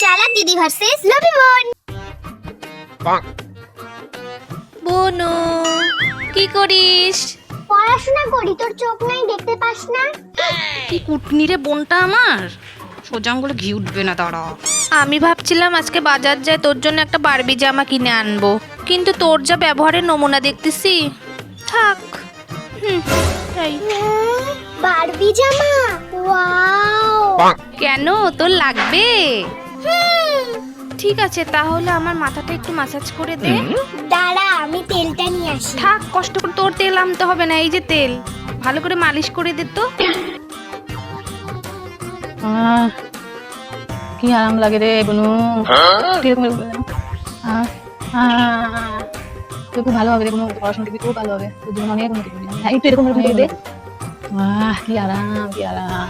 চালাক দিদি versus lobby বোন। বনু কি করিস? পড়াশোনা করি, তোর চোখ নাই দেখতে পাস না? কি কুটনি রে বোনটা আমার, সোজা আঙ্গুলে ঘি উঠবে না দাঁড়া। আমি ভাবছিলাম আজকে বাজার যাই তোর জন্য একটা বারবি জামা কিনে আনবো, কিন্তু তোর যা ব্যবহারের নমুনা দেখতেছি, থাক। তাই বারবি জামা, ওয়াও। কেন, তোর লাগবে? ঠিক আছে, তাহলে আমার মাথাটা একটু মাসাজ করে দে। দাঁড়া আমি তেলটা নিয়ে আসি। থাক, কষ্ট করে তোর তেল আনতে হবে না, এই যে তেল, ভালো করে মালিশ করে দে তো। কি আরাম লাগে রে বনু। তুই খুব ভালো হবে রে বনু, পড়াশোনা করবি খুব ভালো হবে, তোর জন্য অনেক উন্নতি করবি। একটু এরকম দে। কি আরাম, কি আরাম।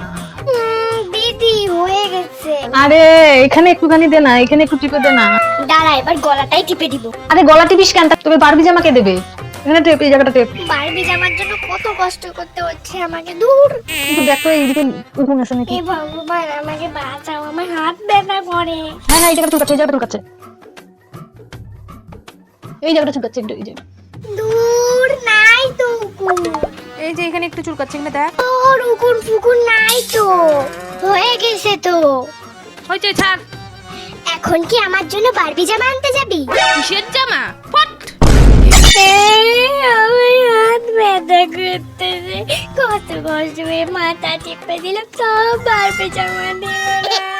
দিদি হয়ে গেছে। আরে এখানে একটুখানি দে না, এখানে একটু টিপে দে না। দাঁড়া এবার গলাটাই টিপে দিব। আরে গলা টিপিস কেন? তোকে বারবি জামা কে দেবে? এখানে টেপ, এই জায়গাটা টেপ। বারবি জামার জন্য কত কষ্ট করতে হচ্ছে আমাকে, দূর। কিন্তু দেখো এইদিকে উঠুন আসে নাকি। এ ভগবান আমাকে বাঁচাও, আমার হাত ব্যথা করে। হ্যাঁ এই জায়গাটা চুলকাচ্ছে, এই জায়গাটা চুলকাচ্ছে, এই জায়গাটা চুলকাচ্ছে একটু, এই যে। দূর নাই তো উকুন। এই যে এখানে একটু চুলকাচ্ছে, এখানে দেখ। তোর উকুন ফুকুন নাই তো, হয়ে গেছে তো। হয়েছে, ছাড়। এখন কি আমার জন্য বারবি জামা আনতে যাবি? কিসের জামা? ফট। আমার হাত ব্যথা করতেছে, কত কষ্ট করে মাথা টিপে দিলাম, সব বারবি জামা দিয়ে